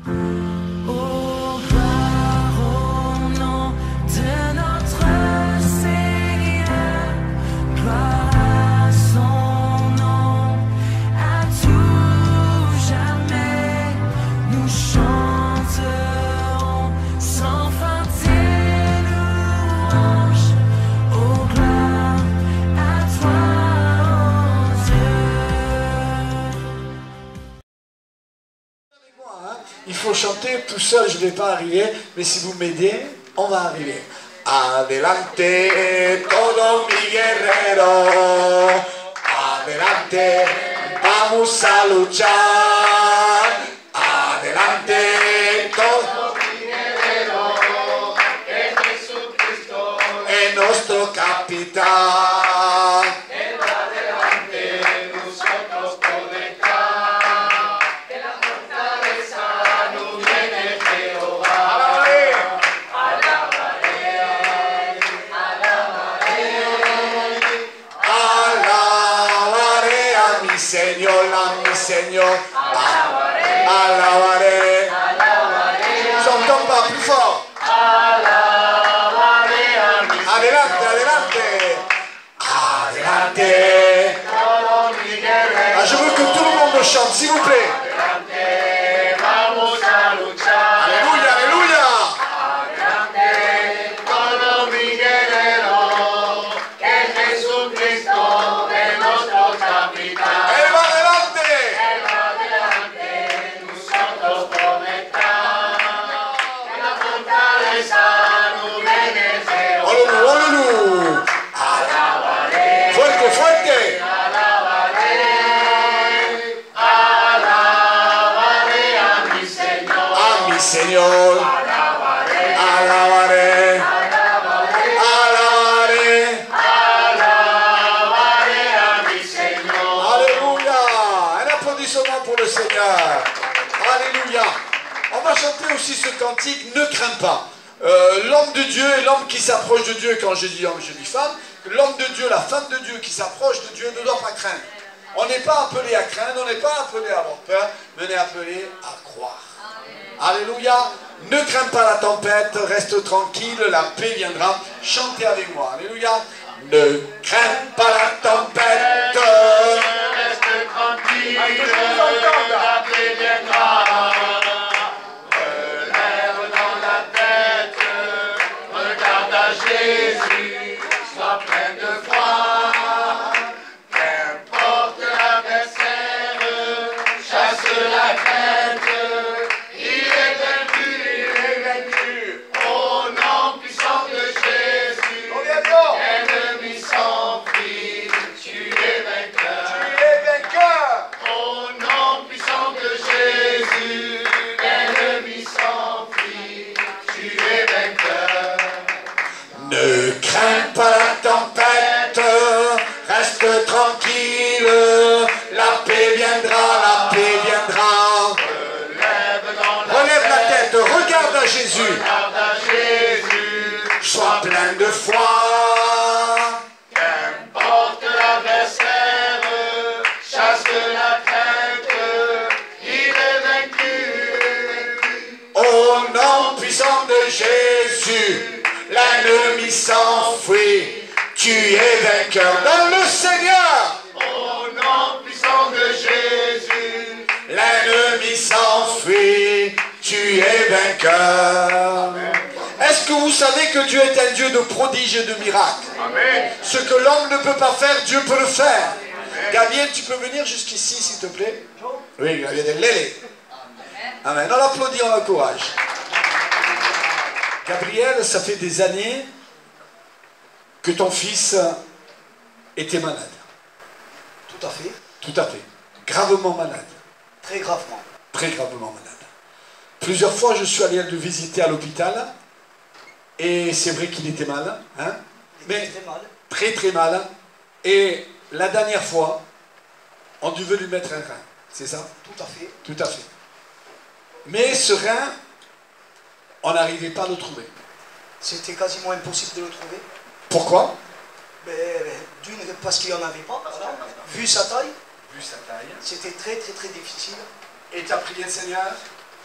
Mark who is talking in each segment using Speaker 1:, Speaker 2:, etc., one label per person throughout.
Speaker 1: Oh, gloire au nom de notre Seigneur, gloire à son nom, à tout jamais, nous chanterons sans fin tes louanges. Oh, gloire à toi, oh Dieu.
Speaker 2: Avec moi, hein. Il faut chanter tout seul, je ne vais pas arriver, mais si vous m'aidez, on va arriver. Adelante, todo mi guerrero, adelante, vamos a luchar. Adelante, todo mi guerrero, que Jesucristo es nuestro capitán. Él va adelante, nosotros por detrás. En la fortaleza no viene Jehová. Alabaré a mi Señor, alabaré. J'entends pas, plus fort. Adelante, adelante. Adelante. Ah, je veux que tout le monde chante, s'il vous plaît. Alléluia, alléluia. Él va adelante. Aleluya, aleluya. Fuerte, fuerte. A mi Señor. Alabaré. Alabaré. Alléluia. Un applaudissement pour le Seigneur. Alléluia. On va chanter aussi ce cantique, ne crains pas. L'homme de Dieu et l'homme qui s'approche de Dieu, quand je dis homme, je dis femme, l'homme de Dieu, la femme de Dieu qui s'approche de Dieu ne doit pas craindre. On n'est pas appelé à craindre, on n'est pas appelé à avoir peur, mais on est appelé à croire. Alléluia. Ne crains pas la tempête, reste tranquille, la paix viendra. Chantez avec moi. Alléluia. Ne crains pas la tempête,
Speaker 3: Reste tranquille, la paix viendra. Relève dans la tête, regarde à Jésus, sois plein de foi. Qu'importe l'adversaire, chasse la crainte. Il est vaincu, au nom puissant de Jésus. Ennemi s'enfuit, tu es vainqueur. Au nom puissant de Jésus, l'ennemi s'enfuit, tu es vainqueur.
Speaker 2: ne crains pas la tempête, reste tranquille, la paix viendra, la paix viendra. Relève la tête, regarde à Jésus.
Speaker 3: Regarde à Jésus,
Speaker 2: Sois plein de foi.
Speaker 3: qu'importe l'adversaire, chasse la crainte, il est vaincu.
Speaker 2: Au nom puissant de Jésus, l'ennemi s'enfuit. Tu es vainqueur dans le Seigneur.
Speaker 3: Au nom puissant de Jésus,
Speaker 2: L'ennemi s'enfuit. Tu es vainqueur. Est-ce que vous savez que Dieu est un Dieu de prodiges et de miracles?
Speaker 3: Amen.
Speaker 2: Ce que l'homme ne peut pas faire, Dieu peut le faire. Gabriel, tu peux venir jusqu'ici, s'il te plaît? Oui, Gabriel, Lélé. Amen. On l'applaudit, on l'encourage. Gabriel, ça fait des années que ton fils était malade.
Speaker 4: Tout à fait,
Speaker 2: Tout à fait. Gravement malade.
Speaker 4: très gravement.
Speaker 2: Très gravement malade. Plusieurs fois, je suis allé le visiter à l'hôpital. Et c'est vrai qu'il était mal. Hein,
Speaker 4: Il était
Speaker 2: mais
Speaker 4: très mal.
Speaker 2: très très mal. Et la dernière fois, on devait lui mettre un rein. C'est ça?
Speaker 4: Tout à fait.
Speaker 2: Tout à fait. Mais ce rein, on n'arrivait pas à le trouver.
Speaker 4: C'était quasiment impossible de le trouver.
Speaker 2: Pourquoi?
Speaker 4: Mais d'une, parce qu'il n'y en avait pas. Voilà. Vu sa taille,
Speaker 2: Vu sa taille.
Speaker 4: c'était très très très difficile.
Speaker 2: Et tu as prié le Seigneur?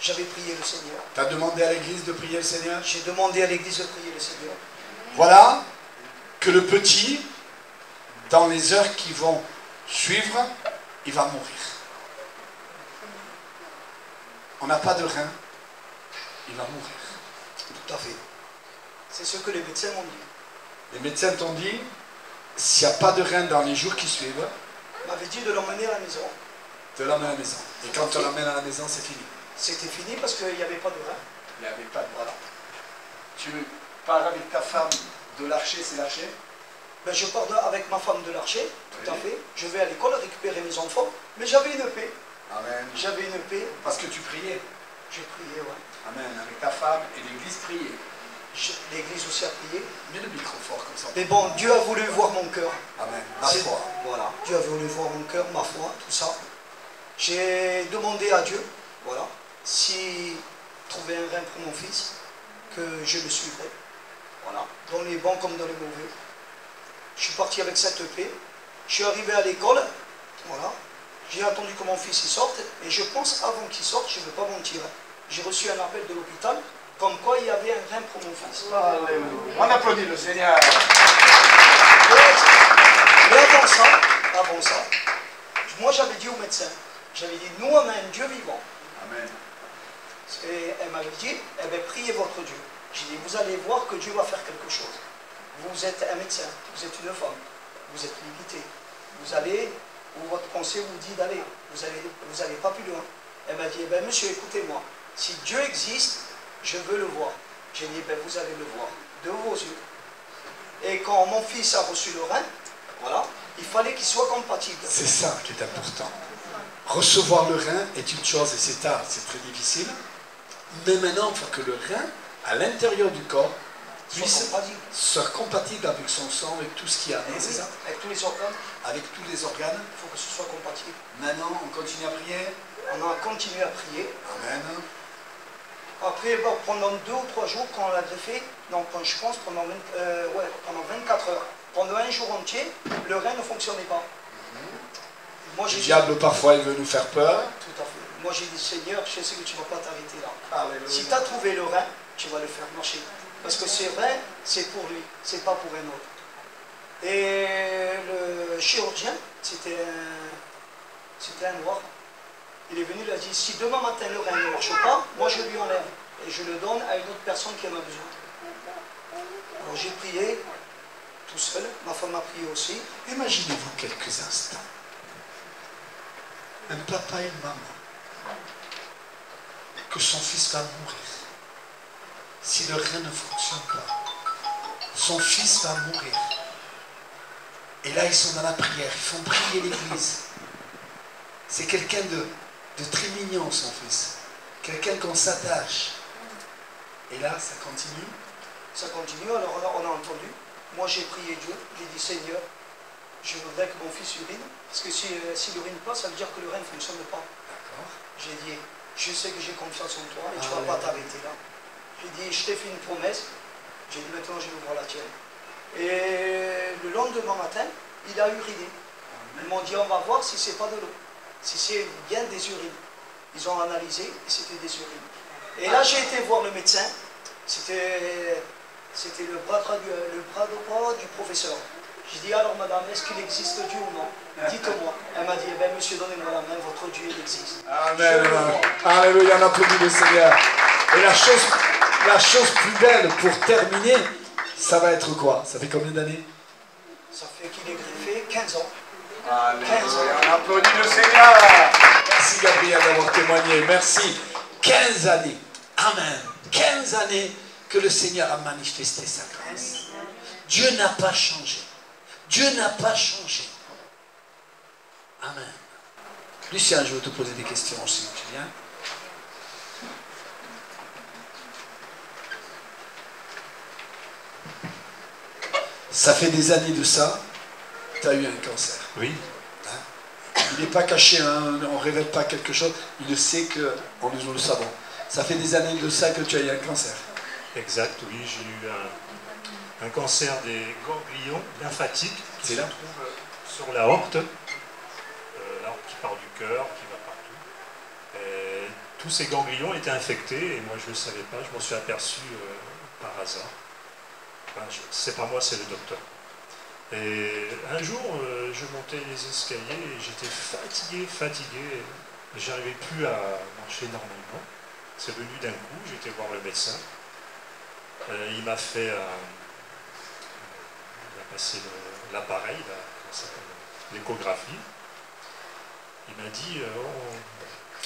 Speaker 4: J'avais prié le Seigneur.
Speaker 2: Tu as demandé à l'église de prier le Seigneur.
Speaker 4: J'ai demandé à l'église de prier le Seigneur.
Speaker 2: Voilà que le petit, dans les heures qui vont suivre, il va mourir. On n'a pas de rein, il va mourir.
Speaker 4: Tout à fait. C'est ce que les médecins m'ont dit.
Speaker 2: Les médecins t'ont dit, s'il n'y a pas de rein dans les jours qui suivent,
Speaker 4: Ils m'avaient dit de l'emmener à la maison.
Speaker 2: te l'emmènes à la maison. Et quand tu l'emmènes à la maison, c'est fini.
Speaker 4: C'était fini parce qu'il n'y avait pas de rein.
Speaker 2: Il n'y avait pas de voilà. Tu pars avec ta femme de l'Archer, c'est l'Archer?
Speaker 4: Ben, je pars avec ma femme de l'Archer, tout à
Speaker 2: Oui.
Speaker 4: fait. Je vais à l'école récupérer mes enfants. Mais j'avais une paix.
Speaker 2: Amen.
Speaker 4: J'avais une paix.
Speaker 2: Parce que tu priais.
Speaker 4: J'ai prié, ouais.
Speaker 2: Amen. Avec ta femme et l'église priait.
Speaker 4: L'église aussi a prié.
Speaker 2: Mets le micro fort comme ça.
Speaker 4: Mais bon, Dieu a voulu voir mon cœur.
Speaker 2: Amen. Ma
Speaker 4: C'est-
Speaker 2: foi.
Speaker 4: Voilà. Dieu a voulu voir mon cœur, ma foi, tout ça. J'ai demandé à Dieu, voilà, s'il trouvait un rein pour mon fils, que je le suivrais. Voilà. Dans les bons comme dans les mauvais. Je suis parti avec cette paix. Je suis arrivé à l'école. Voilà. J'ai attendu que mon fils y sorte. Et je pense, avant qu'il sorte, je ne veux pas mentir, j'ai reçu un appel de l'hôpital, comme quoi il y avait un rein pour mon fils.
Speaker 2: Alléluia. On applaudit le Seigneur.
Speaker 4: Mais avant ça, moi j'avais dit au médecin, j'avais dit, nous on a un Dieu vivant.
Speaker 2: Amen.
Speaker 4: Et elle m'avait dit, eh bien, priez votre Dieu. J'ai dit, vous allez voir que Dieu va faire quelque chose. Vous êtes un médecin, vous êtes une femme, vous êtes limité. Vous allez, où votre pensée vous dit d'aller, vous allez pas plus loin. Elle m'a dit, eh bien, monsieur, écoutez-moi, si Dieu existe, je veux le voir. J'ai dit, ben, vous allez le voir de vos yeux. Et quand mon fils a reçu le rein, voilà, il fallait qu'il soit compatible.
Speaker 2: C'est ça qui est important. Recevoir le rein est une chose et c'est tard, c'est très difficile. Mais maintenant, il faut que le rein, à l'intérieur du corps,
Speaker 4: Soit
Speaker 2: puisse
Speaker 4: compatible.
Speaker 2: soit compatible avec son sang, avec tout ce qu'il y a.
Speaker 4: Et
Speaker 2: C'est
Speaker 4: oui,
Speaker 2: ça?
Speaker 4: avec tous les organes,
Speaker 2: Avec tous les organes.
Speaker 4: il faut que ce soit compatible.
Speaker 2: Maintenant, on continue à prier.
Speaker 4: On a continué à prier.
Speaker 2: Amen.
Speaker 4: Après, bon, pendant 2 ou 3 jours, quand on l'a greffé, donc je pense pendant 24 heures, pendant un jour entier, le rein ne fonctionnait pas. Moi,
Speaker 2: Le
Speaker 4: j'ai dit,
Speaker 2: diable, parfois, il veut nous faire peur.
Speaker 4: tout à fait. Moi, j'ai dit, Seigneur, je sais que tu ne vas pas t'arrêter là.
Speaker 2: Alléluia.
Speaker 4: Si tu as trouvé le rein, tu vas le faire marcher. Parce que ce rein, c'est pour lui, c'est pas pour un autre. Et le chirurgien, c'était un noir. Il est venu, il a dit, si demain matin le rein ne marche pas, moi je lui enlève. Et je le donne à une autre personne qui en a besoin. Alors j'ai prié tout seul, ma femme a prié aussi.
Speaker 2: Imaginez-vous quelques instants. Un papa et une maman. Que son fils va mourir. Si le rein ne fonctionne pas. Son fils va mourir. Et là, ils sont dans la prière. Ils font prier l'église. C'est quelqu'un de très mignon, son fils. Quelqu'un qu'on s'attache. Et là, ça continue.
Speaker 4: Ça continue, alors on a entendu. Moi j'ai prié Dieu, j'ai dit Seigneur, je voudrais que mon fils urine. Parce que s'il urine pas, ça veut dire que le rein ne fonctionne pas.
Speaker 2: D'accord.
Speaker 4: J'ai dit, je sais que j'ai confiance en toi et tu ne
Speaker 2: Amen.
Speaker 4: vas pas t'arrêter là. J'ai dit, je t'ai fait une promesse. J'ai dit, maintenant je vais voir la tienne. Et le lendemain matin, il a uriné. Ils m'ont dit, on va voir si c'est pas de l'eau. Si c'est bien des urines. Ils ont analysé et c'était des urines. Et là, j'ai été voir le médecin. C'était le bras droit du professeur. J'ai dit, alors madame, est-ce qu'il existe Dieu ou non? Dites-moi. Elle m'a dit, eh bien monsieur, donnez-moi la main, votre Dieu, il existe.
Speaker 2: Amen. Alléluia, on applaudit le Seigneur. Et la chose plus belle pour terminer, ça va être quoi? Ça fait combien d'années?
Speaker 4: Ça fait qu'il est greffé 15 ans.
Speaker 2: Alléluia, on applaudit le Seigneur. Merci Gabriel d'avoir témoigné. Merci. 15 années. Amen. 15 années que le Seigneur a manifesté sa grâce. Dieu n'a pas changé. Dieu n'a pas changé. Amen. Lucien, je veux te poser des questions aussi. Tu viens? Ça fait des années de ça, tu as eu un cancer.
Speaker 5: Oui,
Speaker 2: Il n'est pas caché, hein, on ne révèle pas quelque chose, il le sait que nous le savons. Ça fait des années de ça que tu as eu un cancer.
Speaker 5: exact, oui, j'ai eu un cancer des ganglions lymphatiques qui
Speaker 2: C'est
Speaker 5: se
Speaker 2: là.
Speaker 5: trouve sur la horte qui part du cœur, qui va partout. Et tous ces ganglions étaient infectés et moi je ne le savais pas, je m'en suis aperçu par hasard. Enfin, c'est pas moi, c'est le docteur. Et un jour, je montais les escaliers et j'étais fatigué. J'arrivais plus à marcher normalement. C'est venu d'un coup, j'ai été voir le médecin. Il m'a fait il a passé l'appareil, l'échographie. Il m'a dit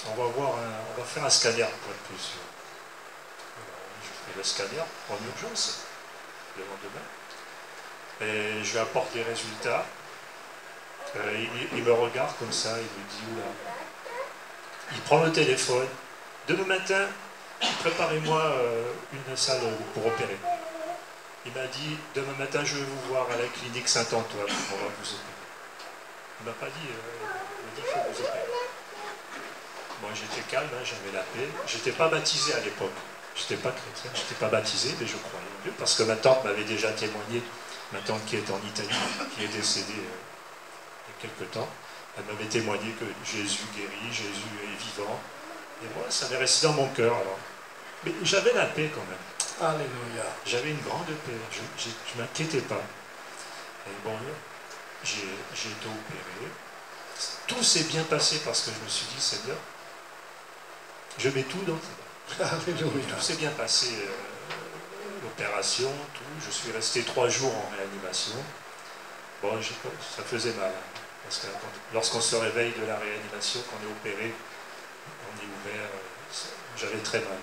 Speaker 5: on va faire un scanner pour être plus sûr. Je fais le scanner en urgence le lendemain. Et je lui apporte les résultats. Il me regarde comme ça, il me dit oula. Il prend le téléphone. Demain matin, préparez-moi une salle pour opérer. Il m'a dit demain matin, je vais vous voir à la clinique Saint-Antoine. On va vous opérer. Il ne m'a pas dit, il m'a dit qu'il faut vous opérer. Moi j'étais calme, hein, j'avais la paix. Je n'étais pas baptisé à l'époque. Je n'étais pas chrétien, je n'étais pas baptisé, mais je croyais en Dieu parce que ma tante m'avait déjà témoigné. Ma tante qui est en Italie, qui est décédée il y a quelque temps, elle m'avait témoigné que Jésus guérit, Jésus est vivant. Et moi, ça m'est resté dans mon cœur. Alors. Mais j'avais la paix quand même.
Speaker 2: Alléluia.
Speaker 5: J'avais une grande paix. Je ne m'inquiétais pas. Et bon, j'ai été opéré. Tout s'est bien passé parce que je me suis dit, Seigneur, je mets tout dans tes mains.
Speaker 2: Alléluia.
Speaker 5: Tout s'est bien passé. L'opération, tout. Je suis resté 3 jours en réanimation. Bon, ça faisait mal. Hein, parce que lorsqu'on se réveille de la réanimation, qu'on est opéré, on est ouvert, j'avais très mal.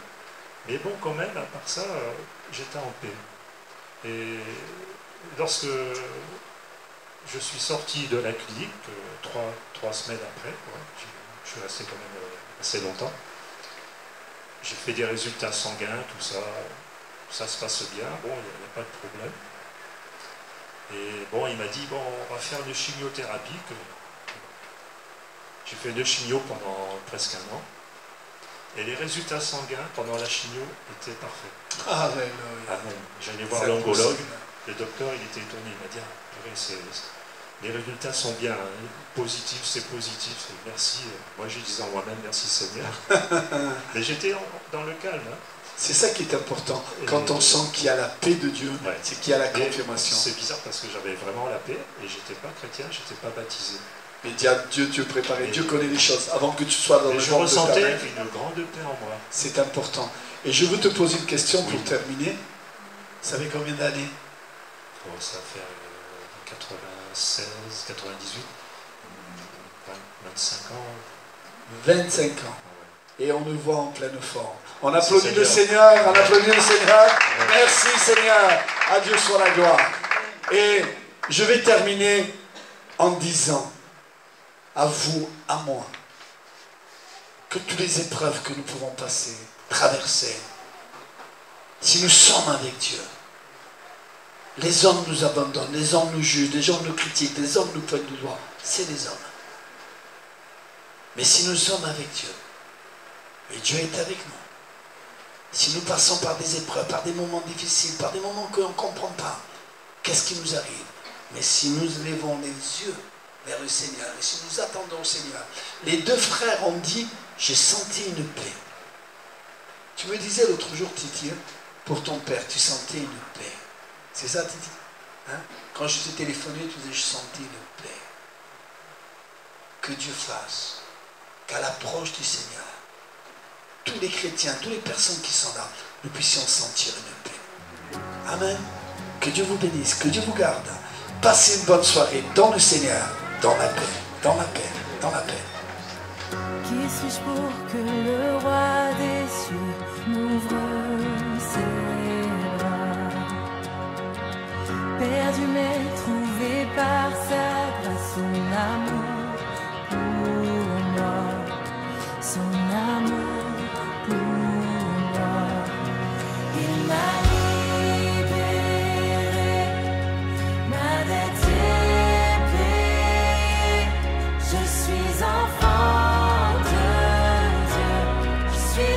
Speaker 5: Mais bon, quand même, à part ça, j'étais en paix. Et lorsque je suis sorti de la clinique, 3 semaines après, je suis resté quand même assez longtemps, j'ai fait des résultats sanguins, tout ça. Ça se passe bien, bon, il n'y a pas de problème. Et bon, il m'a dit, bon, on va faire une chimiothérapie. J'ai fait 2 chimios pendant presque 1 an. Et les résultats sanguins pendant la chimio étaient parfaits.
Speaker 2: Alléluia.
Speaker 5: Ah bon, j'allais voir l'oncologue. Le docteur, il était étonné. Il m'a dit, les résultats sont bien, hein. Positif, c'est positif. Merci. Moi, je disais en moi-même, merci Seigneur. Mais j'étais dans le calme. Hein.
Speaker 2: C'est ça qui est important. Quand on sent qu'il y a la paix de Dieu,
Speaker 5: ouais.
Speaker 2: C'est qu'il y a la confirmation.
Speaker 5: C'est bizarre parce que j'avais vraiment la paix et j'étais pas chrétien, j'étais pas baptisé.
Speaker 2: Mais Dieu préparait, Dieu connaît les choses avant que tu sois dans le
Speaker 5: je
Speaker 2: ventre de ta
Speaker 5: ressentais
Speaker 2: mère.
Speaker 5: une grande paix en moi.
Speaker 2: C'est important. Et je veux te poser une question pour terminer. Ça fait combien d'années?
Speaker 5: Oh, ça va faire 96, 98, 25 ans.
Speaker 2: 25 ans. Et on le voit en pleine forme. On applaudit le Seigneur, on applaudit le Seigneur. Merci Seigneur. À Dieu soit la gloire. Et je vais terminer en disant à vous, à moi, que toutes les épreuves que nous pouvons passer, traverser, si nous sommes avec Dieu, les hommes nous abandonnent, les hommes nous jugent, les gens nous critiquent, les hommes nous pointent du doigt, c'est les hommes. Mais si nous sommes avec Dieu, et Dieu est avec nous, si nous passons par des épreuves, par des moments difficiles, par des moments que l'on ne comprend pas, qu'est-ce qui nous arrive? Mais si nous levons les yeux vers le Seigneur, et si nous attendons au Seigneur, les 2 frères ont dit, j'ai senti une paix. Tu me disais l'autre jour, Titi, pour ton père, tu sentais une paix. C'est ça, Titi? Hein? Quand je t'ai téléphoné, tu disais, je sentais une paix. Que Dieu fasse qu'à l'approche du Seigneur, tous les chrétiens, toutes les personnes qui sont là, nous puissions sentir une paix. Amen. Que Dieu vous bénisse, que Dieu vous garde. Passez une bonne soirée dans le Seigneur, dans la paix, dans la paix, dans la paix.
Speaker 1: Qui suis-je pour que le roi des cieux m'ouvre ses bras? Perdu mais trouvé par sa grâce, son amour pour moi, son amour pour moi. Il m'a libéré, ma dette est payée, je suis enfant de Dieu, je suis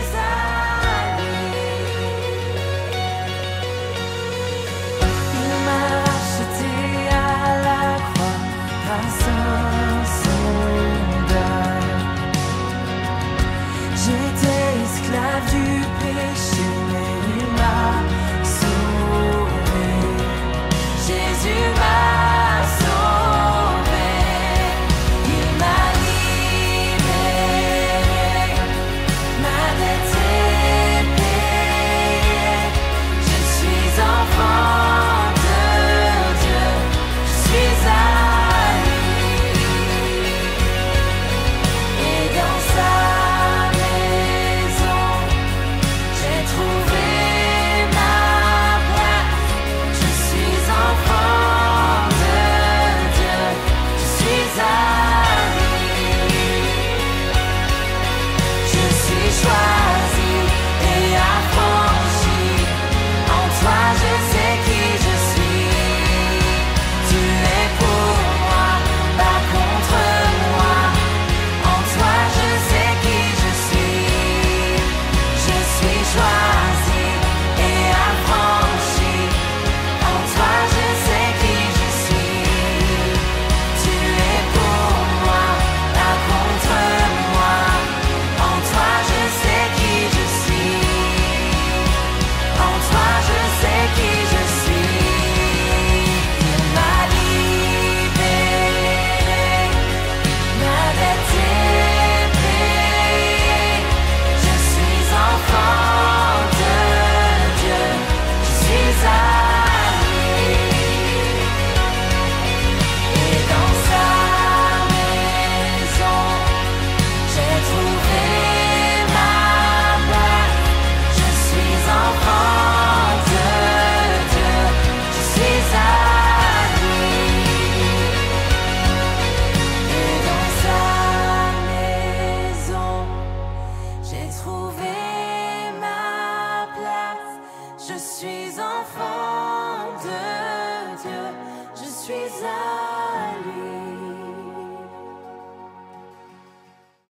Speaker 1: enfant de Dieu, je suis à